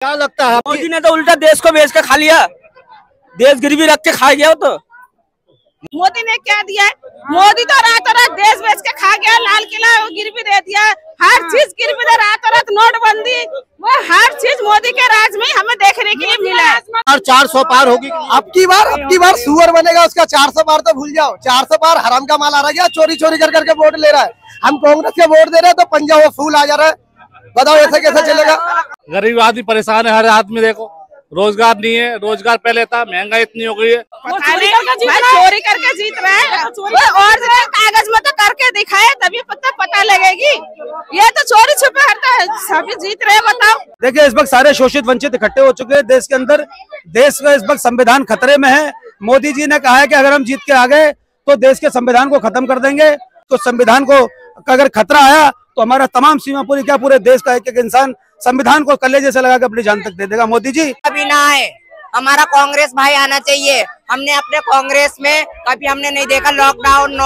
क्या लगता है मोदी ने तो उल्टा देश को बेच के खा लिया, देश गिरवी रख के खा गया। तो मोदी ने क्या दिया है? मोदी तो रातों रात देश बेच के खा गया, लाल किला गिरवी दे दिया, हर चीज गिरवी दे, रातों रात नोटबंदी, वो हर चीज मोदी के राज में हमें देखने के लिए मिला है। और 400 पार होगी अब की बार सुअर बनेगा उसका। 400 पार तो भूल जाओ, 400 पार हराम का माल आ रहा है, चोरी चोरी कर करके वोट ले रहा है। हम कांग्रेस के वोट दे रहे हैं तो पंजा वो फूल आ जा रहा है। बताओ ऐसे कैसे चलेगा? गरीब आदमी परेशान है, हर आदमी देखो रोजगार नहीं है, रोजगार पहले था, महंगाई इतनी हो गई है। चोरी करके जीत रहे हैं और कागज में तो करके दिखाए तभी पता लगेगी। ये तो चोरी छुपे हटता है, सभी जीत रहे हैं। बताओ देखिए इस वक्त सारे शोषित वंचित इकट्ठे हो चुके हैं देश के अंदर। देश का इस वक्त संविधान खतरे में है। मोदी जी ने कहा है कि अगर हम जीत के आ गए तो देश के संविधान को खत्म कर देंगे। तो संविधान को अगर खतरा आया तो हमारा तमाम सीमा पूरी क्या पूरे देश का एक एक इंसान संविधान को कलेजे से लगा के अपनी जान तक दे देगा। मोदी जी अभी ना आए, हमारा कांग्रेस भाई आना चाहिए। हमने अपने कांग्रेस में कभी हमने नहीं देखा लॉकडाउन,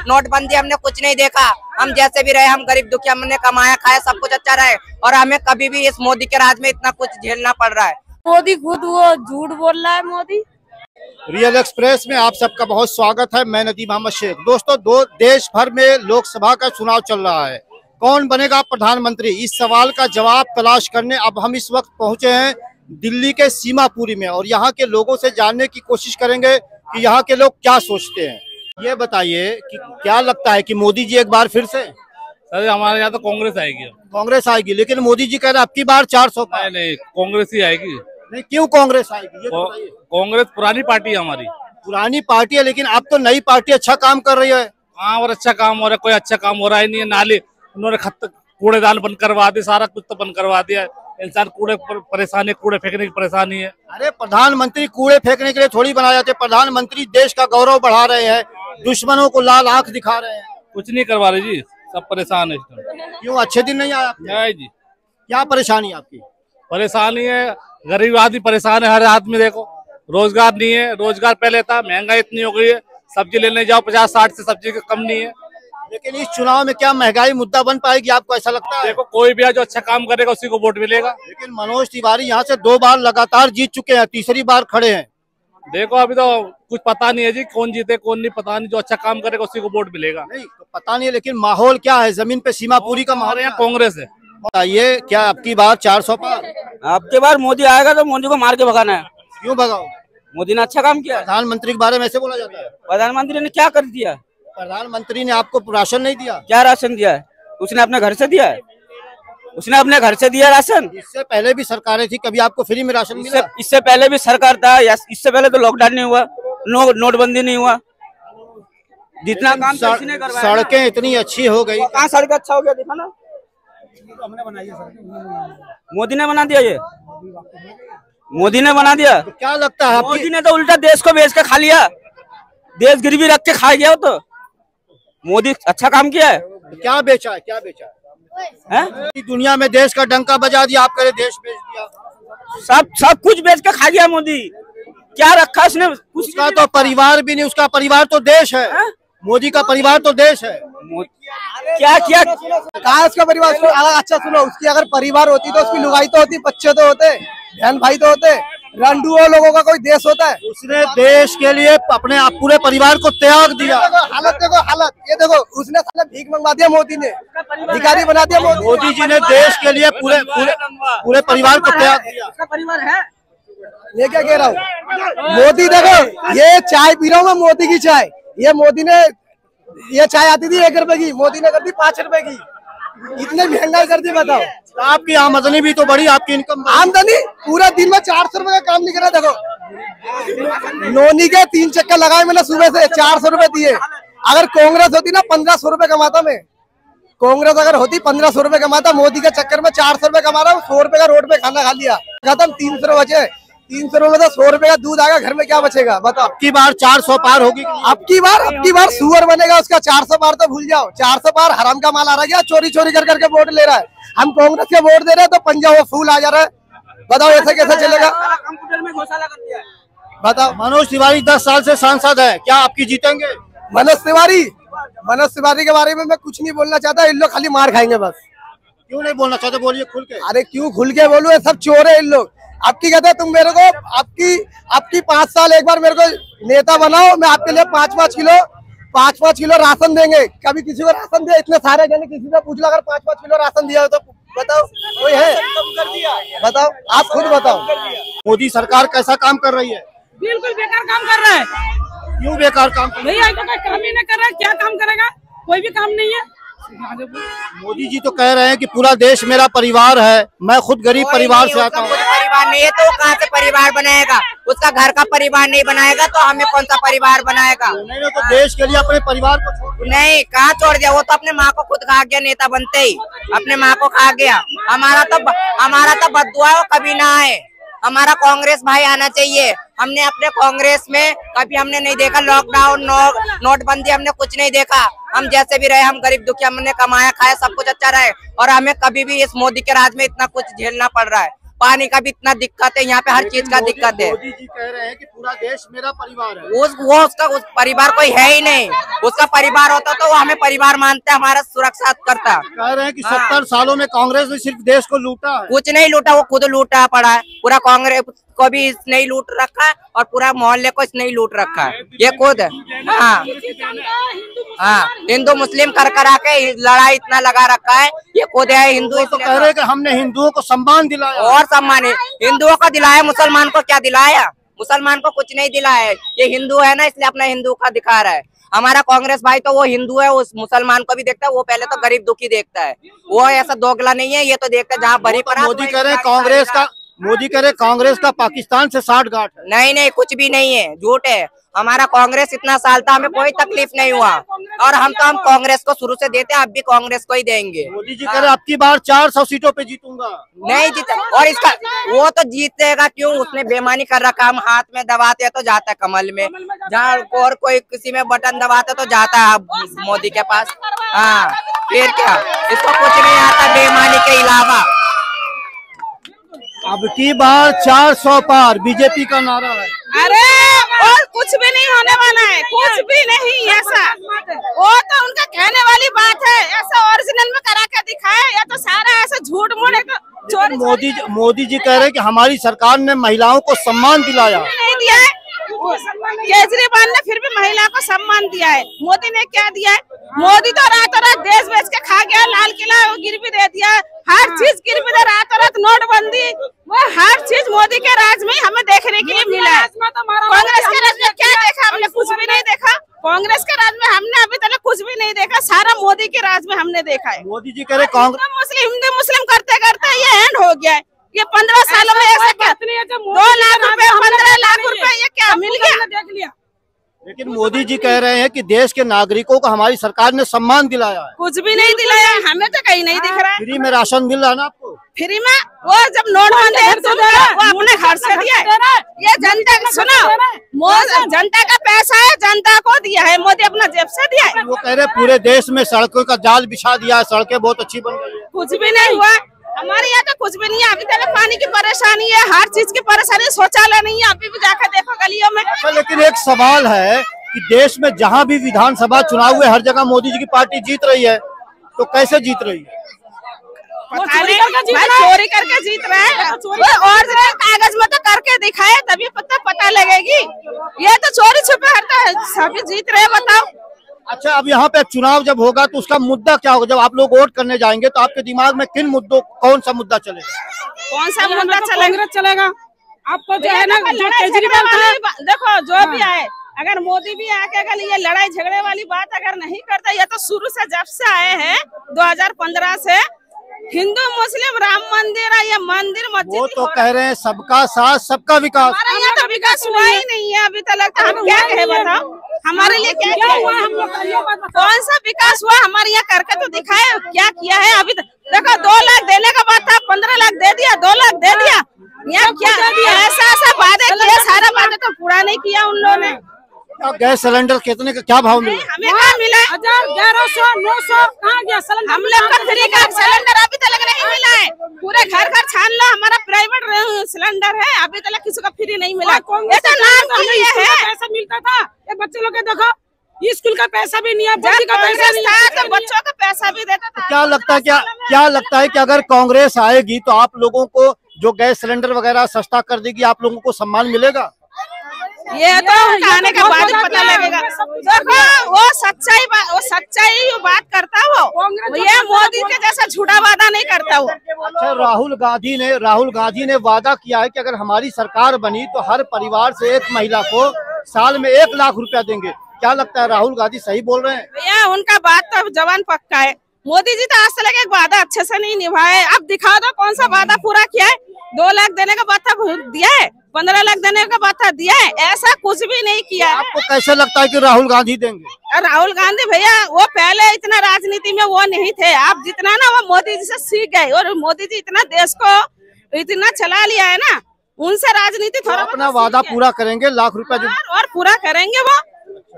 नोटबंदी, हमने कुछ नहीं देखा। हम जैसे भी रहे, हम गरीब दुखी, हमने कमाया खाया, सब कुछ अच्छा रहे और हमें कभी भी इस मोदी के राज में इतना कुछ झेलना पड़ रहा है। मोदी खुद वो झूठ बोल रहा है। मोदी रियल एक्सप्रेस में आप सबका बहुत स्वागत है। मैं नदीम अहमद शेख। दोस्तों, देश भर में लोकसभा का चुनाव चल रहा है। कौन बनेगा प्रधानमंत्री, इस सवाल का जवाब तलाश करने अब हम इस वक्त पहुंचे हैं दिल्ली के सीमापुरी में और यहाँ के लोगों से जानने की कोशिश करेंगे कि यहाँ के लोग क्या सोचते हैं। ये बताइए कि क्या लगता है कि मोदी जी एक बार फिर से? सर हमारे यहाँ तो कांग्रेस आएगी। कांग्रेस आएगी, लेकिन मोदी जी कह रहे हैं अब की बार 400 पार। नहीं, कांग्रेस ही आएगी। नहीं, क्यों कांग्रेस आएगी? कांग्रेस पुरानी पार्टी है हमारी। पुरानी पार्टी है, लेकिन अब तो नई पार्टी अच्छा काम कर रही है। हाँ, और अच्छा काम हो रहा है। कोई अच्छा काम हो रहा ही नहीं है। नाले उन्होंने कूड़ेदान बंद करवा दिए, सारा कुछ तो बंद करवा दिया। इंसान कूड़े परेशानी, कूड़े फेंकने की परेशानी है। अरे प्रधानमंत्री कूड़े फेंकने के लिए थोड़ी बनाए जाते। प्रधानमंत्री देश का गौरव बढ़ा रहे हैं, दुश्मनों को लाल आंख दिखा रहे हैं। कुछ नहीं करवा रहे जी, सब परेशान है। क्यों, अच्छे दिन नहीं आया? नहीं जी। क्या परेशानी आपकी? परेशानी है, गरीब आदमी परेशान है, हर आदमी देखो रोजगार नहीं है, रोजगार पहले था, महंगाई इतनी हो गई है, सब्जी लेने जाओ 50-60 से सब्जी कम नहीं है। लेकिन इस चुनाव में क्या महंगाई मुद्दा बन पाएगी, आपको ऐसा लगता है? देखो कोई भी जो अच्छा काम करेगा उसी को वोट मिलेगा। लेकिन मनोज तिवारी यहाँ से 2 बार लगातार जीत चुके हैं, तीसरी बार खड़े हैं। देखो अभी तो कुछ पता नहीं है जी, कौन जीते कौन नहीं पता नहीं। जो अच्छा काम करेगा उसी को वोट मिलेगा। नहीं तो पता नहीं है, लेकिन माहौल क्या है जमीन पे? सीमापुरी का माहौल यहाँ कांग्रेस है। बताइए, क्या आपकी बार 400 पार? आपके बार मोदी आएगा तो मोदी को मार के भगाना है। क्यों भगाओ? मोदी ने अच्छा काम किया। प्रधानमंत्री के बारे में ऐसे बोला जाता है। प्रधानमंत्री ने क्या कर दिया? प्रधानमंत्री ने आपको राशन नहीं दिया? क्या राशन दिया है? उसने अपने घर से दिया है। उसने अपने घर से दिया राशन। इससे पहले भी सरकारें थी, कभी आपको फ्री में राशन मिला? इससे पहले भी सरकार था, इससे पहले तो लॉकडाउन नहीं हुआ, नोटबंदी नहीं हुआ। जितना काम सड़कें इतनी अच्छी हो गई। कहाँ सड़क अच्छा हो गया? दिखा ना, हमने बनाई है सड़क। मोदी ने बना दिया, ये मोदी ने बना दिया। तो क्या लगता है मोदी ने तो उल्टा देश को बेच के खा लिया, देश गिरवी रख के खा गया। तो मोदी अच्छा काम किया है। तो क्या बेचा है, क्या बेचा है? दुनिया में देश का डंका बजा दिया, आप करे देश बेच दिया। सब कुछ बेच के खा गया मोदी। क्या रखा उसने? उसका तो परिवार भी नहीं, उसका परिवार तो देश है। मोदी का परिवार तो देश है। क्या क्या कहा उसका परिवार? अच्छा सुनो, उसकी अगर परिवार होती तो उसकी लुगाई तो होती, बच्चे तो होते, बहन भाई तो होते। रंडुओं लोगों का कोई देश होता है? उसने देश के लिए अपने पूरे परिवार को त्याग दिया। हालत देखो, हालत ये देखो। उसने साला भीख मंगवा दिया, मोदी ने भिखारी बना दिया। मोदी जी ने देश के लिए पूरे परिवार को त्याग दिया। उसका परिवार है। ये क्या कह रहा हूँ? मोदी देखो, ये चाय पी रहा हूँ मैं, मोदी की चाय। ये मोदी ने, ये चाय आती थी 1 रुपए की, मोदी ने कर दी 5 रुपए की। इतने महंगाई कर दी, बताओ। आपकी आमदनी भी तो बड़ी, आपकी इनकम। आमदनी पूरा दिन में 400 रुपए का काम नहीं करा। देखो नोनी के 3 चक्कर लगाए मैंने सुबह से, 400 रुपए दिए। अगर कांग्रेस होती ना 1500 रुपए कमाता मैं। कांग्रेस अगर होती 1500 रुपए कमाता। मोदी के चक्कर में 400 रुपए कमा रहा हूँ। 100 रुपए का रोड पे खाना खा लिया, खत्म। 300 बचे। 300 रुपए में तो 100 रुपए का दूध आएगा, घर में क्या बचेगा? बताओ। अब की बार 400 पार होगी? अब की बार सुअर बनेगा उसका। 400 पार तो भूल जाओ, 400 पार हराम का माल आ रहा है, चोरी चोरी कर करके वोट ले रहा है। हम कांग्रेस के वोट दे रहे हैं तो पंजा वो फूल आ जा रहा है। बताओ ऐसे कैसे चलेगा? कंप्यूटर में घोटाला कर दिया है। बताओ। मनोज तिवारी 10 साल से सांसद है, क्या आपकी जीतेंगे? मनोज तिवारी के बारे में मैं कुछ नहीं बोलना चाहता। इन लोग खाली मार खाएंगे बस। क्यों नहीं बोलना चाहते, बोलिए खुल के। अरे क्यों खुल के बोलूं, ये सब चोर है इन लोग। आपकी कहते हैं तुम मेरे को आपकी 5 साल एक बार मेरे को नेता बनाओ, मैं आपके लिए 5-5 किलो राशन देंगे। कभी किसी को राशन दिया? इतने सारे जने किसी से पूछ लो, अगर 5-5 किलो राशन दिया हो तो बताओ कोई है? बताओ, आप खुद बताओ। मोदी सरकार कैसा काम कर रही है? बिल्कुल बेकार काम कर रहा है। क्यों बेकार काम कर रही है? भैया तो कोई काम ही नहीं कर रहा है, क्या काम करेगा? कोई भी काम नहीं है। मोदी जी तो कह रहे हैं कि पूरा देश मेरा परिवार है, मैं खुद गरीब परिवार से आता हूँ। परिवार नहीं है तो कहाँ से परिवार बनाएगा? उसका घर का परिवार नहीं बनाएगा तो हमें कौन सा परिवार बनाएगा? नहीं तो देश के लिए अपने परिवार को छोड़ नहीं, कहाँ छोड़ दिया? वो तो अपने माँ को खुद खा गया, नेता बनते ही अपने माँ को खा गया। हमारा तो बददुआ है, वो कभी ना आए। हमारा कांग्रेस भाई आना चाहिए। हमने अपने कांग्रेस में कभी हमने नहीं देखा लॉकडाउन, नोटबंदी, हमने कुछ नहीं देखा। हम जैसे भी रहे, हम गरीब दुखिया, हमने कमाया खाया, सब कुछ अच्छा रहे। और हमें कभी भी इस मोदी के राज में इतना कुछ झेलना पड़ रहा है। पानी का भी इतना दिक्कत है, यहाँ पे हर चीज का दिक्कत है। मोदी जी कह रहे हैं कि पूरा देश मेरा परिवार है। उसका परिवार कोई है ही नहीं। उसका परिवार होता तो वो हमें परिवार मानता, हमारा सुरक्षा करता। कह रहे हैं कि 70 सालों में कांग्रेस ने सिर्फ देश को लूटा है। कुछ नहीं लूटा, वो खुद लूटा पड़ा है। पूरा कांग्रेस को भी इसने ही लूट रखा है और पूरा मोहल्ले को इसने ही लूट रखा है, ये खुद। हाँ, हिंदू मुस्लिम कर आके लड़ाई इतना लगा रखा है, ये खुद है हिंदू। तो कह रहे हैं कि हमने हिंदुओं को सम्मान दिलाया। और सम्मान हिंदुओं को दिलाया, मुसलमान को क्या दिलाया? मुसलमान को कुछ नहीं दिलाया। ये हिंदू है ना, इसलिए अपना हिंदू का दिखा रहा है। हमारा कांग्रेस भाई तो वो हिंदू है, उस मुसलमान को भी देखता है। वो पहले तो गरीब दुखी देखता है, वो ऐसा दोगला नहीं है। ये तो देखता है जहाँ भरी पड़ा। मोदी कह रहे हैं कांग्रेस का पाकिस्तान से साठगांठ है। नहीं, कुछ भी नहीं है, झूठ है। हमारा कांग्रेस इतना साल था, हमें कोई तकलीफ नहीं हुआ। और हम कांग्रेस को शुरू से देते हैं, अब भी कांग्रेस को ही देंगे। मोदी जी कह रहे हैं अब की बार 400 सीटों पे जीतूंगा। नहीं जीते, और इसका वो तो जीतेगा क्यों? उसने बेईमानी कर रखा। हम हाथ में दबाते तो जाता है कमल में, जहाँ और कोई किसी में बटन दबाते तो जाता है मोदी के पास। हाँ, फिर क्या? इसको कुछ नहीं आता बेईमानी के अलावा। अब की बार 400 पार बीजेपी का नारा है। अरे और कुछ भी नहीं होने वाला है, कुछ भी नहीं। ऐसा वो तो उनका कहने वाली बात है, ऐसा ओरिजिनल में करा के दिखाए। या तो सारा ऐसा झूठ मूठ है। तो मोदी जी कह रहे हैं कि हमारी सरकार ने महिलाओं को सम्मान दिलाया। नहीं दिया है। केजरीवाल ने फिर भी महिला को सम्मान दिया है। मोदी ने क्या दिया है? मोदी तो रातों रात देश बेच के खा गया, लाल किला गिरवी दे दिया, हर चीज गिरवी दे, रातों रात नोटबंदी, वो हर चीज मोदी के राज में हमें देखने के लिए मिला है। कांग्रेस के राज में क्या देखा हमने? कुछ भी नहीं देखा। कांग्रेस के राज में हमने अभी तक कुछ भी नहीं देखा, सारा मोदी के राज में हमने देखा है। मोदी जी कह रहे कांग्रेस हिंदू मुस्लिम करते करते ये एंड हो गया है। ये 15 सालों में ऐसा क्या? 2 लाख रुपए, 15 लाख रुपए, ये क्या मिल गया? देख लिया। लेकिन मोदी जी कह रहे हैं कि देश के नागरिकों को हमारी सरकार ने सम्मान दिलाया है। कुछ भी नहीं दिलाया, हमें तो कहीं नहीं दिख रहा है। फ्री में राशन मिल रहा है ना आपको? फ्री में वो जब नोटबंदी वो अपने घर से दिया है। ये जनता सुनो, जनता का पैसा है, जनता को दिया है, मोदी अपना जेब से दिया है। वो कह रहे पूरे देश में सड़कों का जाल बिछा दिया है, सड़कें बहुत अच्छी बन गई है। कुछ भी नहीं हुआ हमारे यहाँ, तो कुछ भी नहीं है। अभी तक पानी की परेशानी है, हर चीज की परेशानी, शौचालय नहीं है। अभी भी जाकर देखो गलियों में। अच्छा, लेकिन एक सवाल है कि देश में जहाँ भी विधानसभा चुनाव हुए हर जगह मोदी जी की पार्टी जीत रही है, तो कैसे जीत रही है? चोरी करके जीत रहे हैं। और कागज में तो करके दिखाए, तभी पता लगेगी। ये तो चोरी छुपे हटता है, सभी जीत रहे हैं। बताओ। अच्छा, अब यहाँ पे चुनाव जब होगा तो उसका मुद्दा क्या होगा? जब आप लोग वोट करने जाएंगे तो आपके दिमाग में किन मुद्दों, कौन सा मुद्दा चलेगा? कौन सा मुद्दा चलेगा? चलेगा आपको जो है ना, जो केजरीवाल था, देखो जो भी आए, अगर मोदी भी आके अगर ये लड़ाई झगड़े वाली बात अगर नहीं करता, ये तो शुरू से जब से आए हैं 2015 से हिंदू मुस्लिम राम मंदिर है, ये मंदिर मस्जिद, वो तो कह रहे हैं सबका साथ सबका विकास। हमारे यहाँ तो विकास हुआ ही नहीं है अभी तक। लगता हम क्या कहे? बताओ हमारे लिए क्या हुआ? हम लोग कौन सा विकास हुआ हमारे यहाँ? करके तो दिखाए क्या किया है अभी तक। देखो 2 लाख देने का बात था, 15 लाख दे दिया, 2 लाख दे दिया। यहाँ क्या ऐसा वादे किया, सारा वादे तो पूरा नहीं किया उन लोगों ने। गैस सिलेंडर कितने का क्या भाव मिला? हमें कहाँ मिला? 1000, 1100, 900 कहाँ गया सिलेंडर? हम लोग का फ्री का सिलेंडर अभी तक नहीं मिला है। पूरे घर घर छान लो, हमारा प्राइवेट सिलेंडर है, अभी तक किसी को फ्री नहीं मिला। ये तो नाम के लिए है। पैसा मिलता था, ये बच्चे लोग के देखो, स्कूल का पैसा भी नहीं है, बच्ची का पैसा नहीं है, तो बच्चों का पैसा भी देता था। क्या लगता है क्या लगता है कि अगर कांग्रेस आएगी तो आप लोगों को जो गैस सिलेंडर वगैरह सस्ता कर देगी, आप लोगों को सम्मान मिलेगा? ये तो आने के बाद ही पता लगेगा। देखो वो सच्चाई बात करता वो, ये मोदी के जैसा झूठा वादा नहीं करता वो। अच्छा, राहुल गांधी ने वादा किया है कि अगर हमारी सरकार बनी तो हर परिवार से एक महिला को साल में 1 लाख रुपया देंगे। क्या लगता है राहुल गांधी सही बोल रहे हैं? भैया उनका बात तो जवान पक्का है। मोदी जी तो आज तक एक वादा अच्छे से नहीं निभाए। अब दिखा दो कौन सा वादा पूरा किया है। 2 लाख देने का वादा दिया है, 15 लाख देने का वादा दिया है, ऐसा कुछ भी नहीं किया है। आपको कैसे लगता है कि राहुल गांधी देंगे? राहुल गांधी भैया वो पहले इतना राजनीति में वो नहीं थे। आप जितना ना वो मोदी जी से सीख गए, और मोदी जी इतना देश को इतना चला लिया है ना, उनसे राजनीति थोड़ा अपना वादा पूरा करेंगे, 1 लाख रुपया और पूरा करेंगे वो।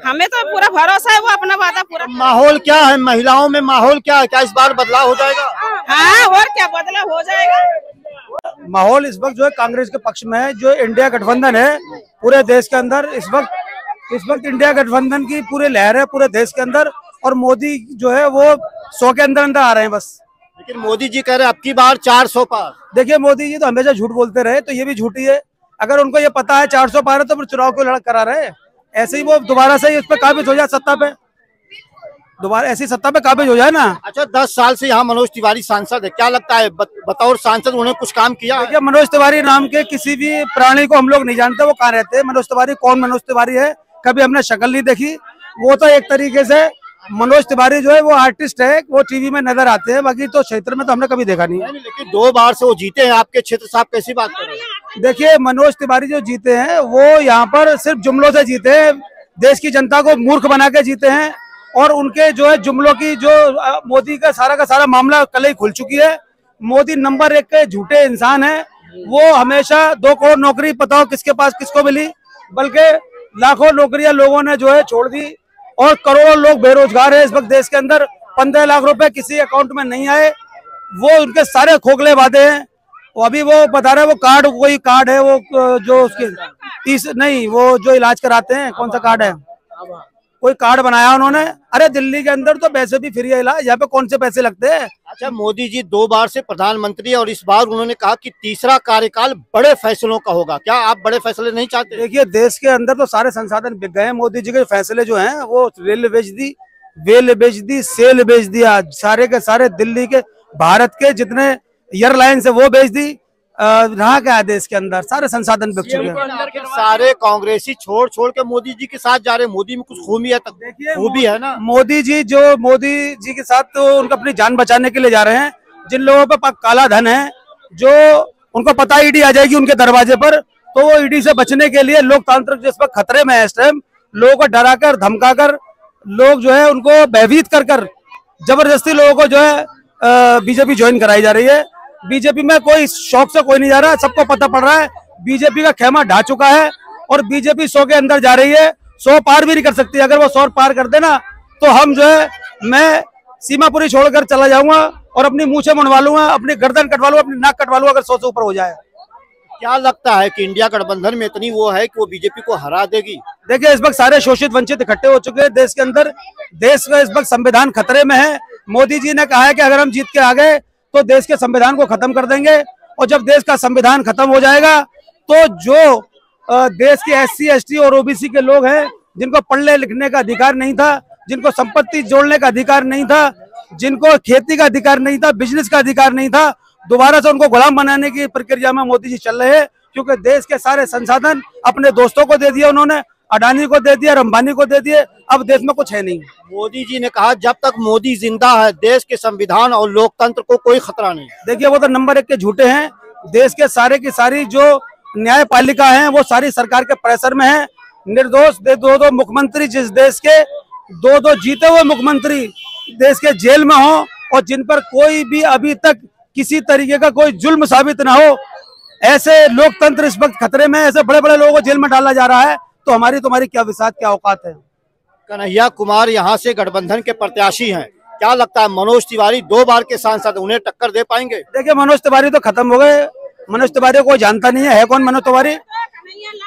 हमें तो पूरा भरोसा है वो अपना वादा पूरा। माहौल क्या है महिलाओं में, माहौल क्या है? क्या इस बार बदलाव हो जाएगा? हाँ, और क्या बदलाव हो जाएगा। माहौल इस वक्त जो है कांग्रेस के पक्ष में है। जो इंडिया गठबंधन है पूरे देश के अंदर, इस वक्त इंडिया गठबंधन की पूरी लहर है पूरे देश के अंदर, और मोदी जो है वो 100 के अंदर अंदर आ रहे हैं बस। लेकिन मोदी जी कह रहे हैं अब की बार 400 पार। देखिए मोदी जी तो हमेशा झूठ बोलते रहे, तो ये भी झूठी है। अगर उनको ये पता है 400 पार है तो फिर चुनाव क्यों लड़ करा रहे? ऐसे ही वो दोबारा से उस पर काबिज हो जाए, सत्ता पे दोबारा ऐसी सत्ता पे काबिज हो जाए ना। अच्छा, 10 साल से यहाँ मनोज तिवारी सांसद है, क्या लगता है बतौर सांसद उन्होंने कुछ काम किया? देखिए मनोज तिवारी नाम के किसी भी प्राणी को हम लोग नहीं जानते, वो कहाँ रहते हैं। मनोज तिवारी कौन मनोज तिवारी है, कभी हमने शक्ल नहीं देखी। वो तो एक तरीके से मनोज तिवारी जो है वो आर्टिस्ट है, वो टीवी में नजर आते हैं, बाकी तो क्षेत्र में तो हमने कभी देखा नहीं है। लेकिन 2 बार से वो जीते हैं आपके क्षेत्र से, आप कैसी बात कर रहे हैं? देखिए मनोज तिवारी जो जीते हैं वो यहाँ पर सिर्फ जुमलों से जीते हैं, देश की जनता को मूर्ख बना के जीते हैं। और उनके जो है जुमलों की जो मोदी का सारा मामला कल ही खुल चुकी है। मोदी नंबर 1 के झूठे इंसान है। वो हमेशा 2 करोड़ नौकरी बताओ किसके पास किसको मिली, बल्कि लाखों नौकरियां लोगों ने जो है छोड़ दी, और करोड़ों लोग बेरोजगार है इस वक्त देश के अंदर। 15 लाख रुपए किसी अकाउंट में नहीं आए। वो उनके सारे खोखले वादे हैं। अभी वो बता रहे वो कार्ड, कोई कार्ड है वो जो उसके नहीं, वो जो इलाज कराते हैं, कौन सा कार्ड है, कोई कार्ड बनाया उन्होंने। अरे दिल्ली के अंदर तो वैसे भी फ्री है इलाज, यहाँ पे कौन से पैसे लगते हैं? अच्छा, मोदी जी 2 बार से प्रधानमंत्री है और इस बार उन्होंने कहा कि तीसरा कार्यकाल बड़े फैसलों का होगा। क्या आप बड़े फैसले नहीं चाहते? देखिए देश के अंदर तो सारे संसाधन बिक गए हैं। मोदी जी के फैसले जो हैं वो रेल बेच दी, वेल बेच दी, सेल बेच दिया, सारे के सारे दिल्ली के भारत के जितने एयरलाइंस है वो बेच दी। रहा क्या है देश के अंदर, सारे संसाधन बिक चुके हैं। सारे कांग्रेसी छोड़ के मोदी जी के साथ जा रहे हैं। मोदी में कुछ खूबी है, खूबी है ना। मोदी जी के साथ तो उनको अपनी जान बचाने के लिए जा रहे हैं। जिन लोगों पे काला धन है, जो उनको पता ईडी आ जाएगी उनके दरवाजे पर, तो वो ईडी से बचने के लिए लोकतंत्र जिस पर खतरे में है इस टाइम, लोगों को डरा कर धमका कर, लोग जो है उनको भयभीत कर जबरदस्ती लोगों को जो है बीजेपी ज्वाइन कराई जा रही है। बीजेपी में कोई शौक से कोई नहीं जा रहा, सबको पता पड़ रहा है बीजेपी का खेमा ढा चुका है, और बीजेपी 100 के अंदर जा रही है। 100 पार भी नहीं कर सकती। अगर वो 100 पार कर देना तो हम जो है, मैं सीमापुरी छोड़कर चला जाऊंगा और अपनी मूछें मुंडवा लूंगा, अपनी गर्दन कटवा लूंगा, अपनी नाक कटवा लूंगा अगर 100 से ऊपर हो जाए। क्या लगता है कि इंडिया गठबंधन में इतनी वो है कि वो बीजेपी को हरा देगी? देखिए इस वक्त सारे शोषित वंचित इकट्ठे हो चुके हैं देश के अंदर। देश का इस वक्त संविधान खतरे में है। मोदी जी ने कहा है कि अगर हम जीत के आ गए तो देश के संविधान को खत्म कर देंगे, और जब देश का संविधान खत्म हो जाएगा तो जो देश के SC ST और OBC के लोग हैं, जिनको पढ़ने लिखने का अधिकार नहीं था, जिनको संपत्ति जोड़ने का अधिकार नहीं था, जिनको खेती का अधिकार नहीं था, बिजनेस का अधिकार नहीं था, दोबारा से उनको गुलाम बनाने की प्रक्रिया में मोदी जी चल रहे हैं। क्योंकि देश के सारे संसाधन अपने दोस्तों को दे दिए उन्होंने, अडानी को दे दिया, अंबानी को दे दिए, अब देश में कुछ है नहीं। मोदी जी ने कहा जब तक मोदी जिंदा है देश के संविधान और लोकतंत्र को कोई खतरा नहीं। देखिए वो तो नंबर 1 के झूठे हैं। देश के सारे की सारी जो न्यायपालिका है वो सारी सरकार के प्रेशर में है। निर्दोष 2 मुख्यमंत्री, जिस देश के 2 जीते हुए मुख्यमंत्री देश के जेल में हो, और जिन पर कोई भी अभी तक किसी तरीके का कोई जुल्म साबित ना हो, ऐसे लोकतंत्र इस वक्त खतरे में, ऐसे बड़े बड़े लोगों को जेल में डाला जा रहा है। तो हमारी तुम्हारी क्या विसात, क्या औकात है? कन्हैया कुमार यहाँ से गठबंधन के प्रत्याशी हैं। क्या लगता है मनोज तिवारी 2 बार के सांसद, उन्हें टक्कर दे पाएंगे? देखिए मनोज तिवारी तो खत्म हो गए। मनोज तिवारी को जानता नहीं है कौन मनोज तिवारी?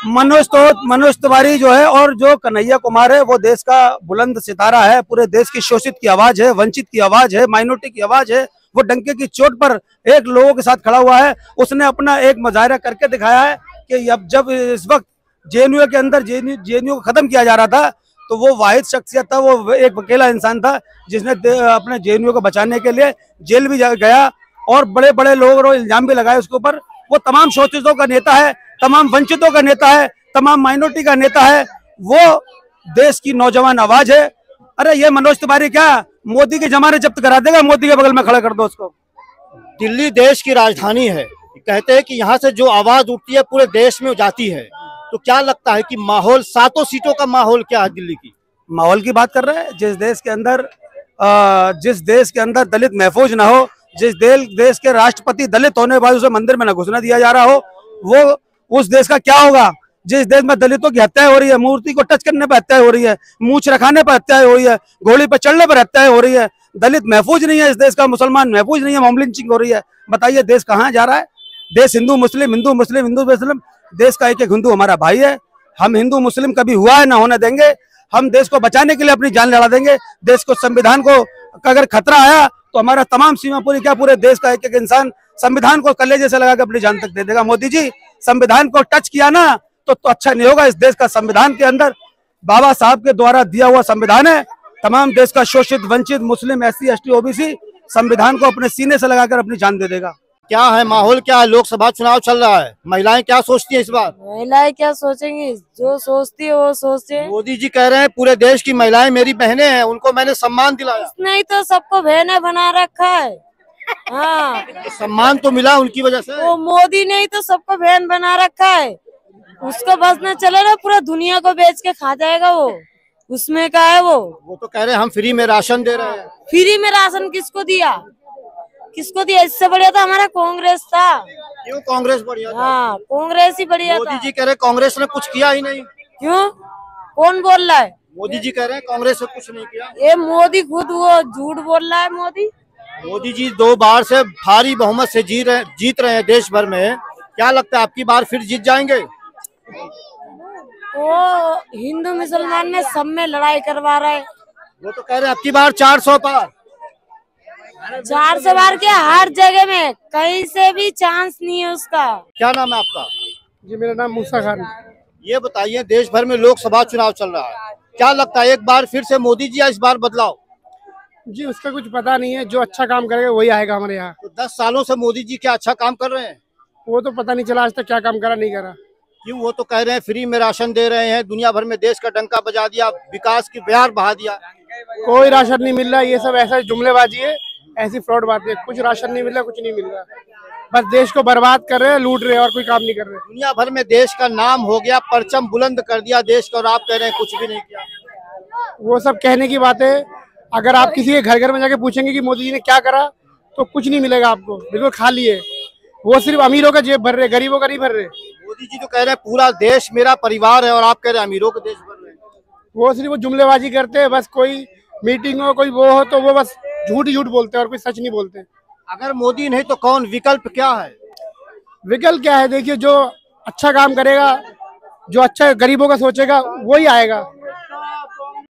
मनोज तिवारी जो है और जो कन्हैया कुमार है वो देश का बुलंद सितारा है, पूरे देश की शोषित की आवाज है, वंचित की आवाज है, माइनॉरिटी की आवाज है। वो डंके की चोट पर एक लोगों के साथ खड़ा हुआ है। उसने अपना एक मुजाहिरा करके दिखाया है कि अब जब इस वक्त जेएनयू के अंदर जेएनयू को खत्म किया जा रहा था तो वो वाहिद शख्सियत था, वो एक अकेला इंसान था जिसने अपने जेएनयू को बचाने के लिए जेल भी गया और बड़े बड़े लोग इल्जाम भी लगाए उसके ऊपर। वो तमाम शोषितों का नेता है, तमाम वंचितों का नेता है, तमाम माइनॉरिटी का नेता है, वो देश की नौजवान आवाज है। अरे ये मनोज तिवारी क्या मोदी के जमाने जब्त करा देगा? मोदी के बगल में खड़ा कर दो उसको। दिल्ली देश की राजधानी है, कहते हैं कि यहाँ से जो आवाज उठती है पूरे देश में जाती है। तो क्या लगता है कि माहौल, 7 सीटों का माहौल क्या है दिल्ली की? माहौल की बात कर रहे हैं। जिस देश के अंदर दलित महफूज ना हो, जिस देश के राष्ट्रपति दलित होने बाद उसे मंदिर में न घुसने दिया जा रहा हो, वो उस देश का क्या होगा? जिस देश में दलितों की हत्याएं हो रही है, मूर्ति को टच करने पर हत्याएं हो रही है, मूछ रखाने पर हत्याएं हो रही है, घोड़ी पर चढ़ने पर हत्याएं हो रही है, दलित महफूज नहीं है इस देश का, मुसलमान महफूज नहीं है, मॉब लिंचिंग हो रही है। बताइए देश कहाँ जा रहा है? देश हिंदू मुस्लिम, हिंदू मुस्लिम, हिंदू मुस्लिम। देश का एक हिंदू हमारा भाई है। हम हिंदू मुस्लिम कभी हुआ है ना होने देंगे। हम देश को बचाने के लिए अपनी जान लड़ा देंगे। देश को, संविधान को अगर खतरा आया तो हमारा तमाम सीमा पूरे देश का एक इंसान संविधान को कलेजे से लगा के अपनी जान तक दे देगा। मोदी जी संविधान को टच किया ना तो अच्छा नहीं होगा। इस देश का संविधान के अंदर बाबा साहब के द्वारा दिया हुआ संविधान है। तमाम देश का शोषित, वंचित, मुस्लिम, SC, ST, OBC संविधान को अपने सीने से लगाकर अपनी जान दे देगा। क्या है माहौल, क्या है? लोकसभा चुनाव चल रहा है, महिलाएं क्या सोचती हैं इस बार? महिलाएं क्या सोचेंगी? जो सोचती है वो सोचे। मोदी जी कह रहे हैं पूरे देश की महिलाएं मेरी बहनें हैं, उनको मैंने सम्मान दिलाया। नहीं तो सबको बहने बना रखा है। हाँ, तो सम्मान तो मिला उनकी वजह से। वो मोदी ने ही तो सबको बहन बना रखा है। उसको बस न चले ना, पूरा दुनिया को बेच के खा जाएगा वो। उसमें क्या है? वो तो कह रहे हैं हम फ्री में राशन दे रहे हैं। फ्री में राशन किसको दिया? किसको दिया? इससे बढ़िया तो हमारा कांग्रेस था। क्यों कांग्रेस बढ़िया था? हाँ, कांग्रेस ही बढ़िया था। मोदी जी कह रहे कांग्रेस ने कुछ किया ही नहीं। क्यों? कौन बोल रहा है? मोदी जी कह रहे हैं कांग्रेस ने कुछ नहीं किया। ये मोदी खुद वो झूठ बोल रहा है। मोदी जी 2 बार से भारी बहुमत से जीत रहे हैं देश भर में। क्या लगता है आपकी बार फिर जीत जाएंगे? वो हिंदू मुसलमान में सब में लड़ाई करवा रहा है। वो तो कह रहे हैं आपकी बार 400 पार। 400 बार के हर जगह में कहीं से भी चांस नहीं है उसका। क्या नाम है आपका? जी मेरा नाम मूसा खान। ये बताइए देश भर में लोकसभा चुनाव चल रहा है, क्या लगता है एक बार फिर से मोदी जी या इस बार बदलाव? जी उसका कुछ पता नहीं है, जो अच्छा काम करेगा वही आएगा हमारे यहाँ। तो 10 सालों से मोदी जी क्या अच्छा काम कर रहे हैं? वो तो पता नहीं चला आज तक क्या काम करा नहीं करा। क्यों? वो तो कह रहे हैं फ्री में राशन दे रहे हैं, दुनिया भर में देश का डंका बजा दिया, विकास की बयार बहा दिया। कोई राशन नहीं मिल रहा, ये सब ऐसा जुमलेबाजी है, ऐसी फ्रॉड बात है। कुछ राशन नहीं मिल रहा, कुछ नहीं मिल रहा, बस देश को बर्बाद कर रहे हैं, लूट रहे हैं और कोई काम नहीं कर रहे। दुनिया भर में देश का नाम हो गया, परचम बुलंद कर दिया देश का, और आप कह रहे हैं कुछ भी नहीं किया। वो सब कहने की बात है। अगर आप किसी के घर घर में जाके पूछेंगे कि मोदी जी ने क्या करा तो कुछ नहीं मिलेगा आपको, बिल्कुल खाली है। वो सिर्फ अमीरों का जेब भर रहे, गरीबों का नहीं भर रहे। मोदी जी तो कह रहे हैं पूरा देश मेरा परिवार है, और आप कह रहे हैं अमीरों का देश भर रहे हैं। वो सिर्फ वो जुमलेबाजी करते हैं, बस कोई मीटिंग हो, कोई वो हो तो वो बस झूठ ही झूठ बोलते हैं और कोई सच नहीं बोलते। अगर मोदी नहीं तो कौन? विकल्प क्या है? विकल्प क्या है? देखिए जो अच्छा काम करेगा, जो अच्छा गरीबों का सोचेगा वही आएगा।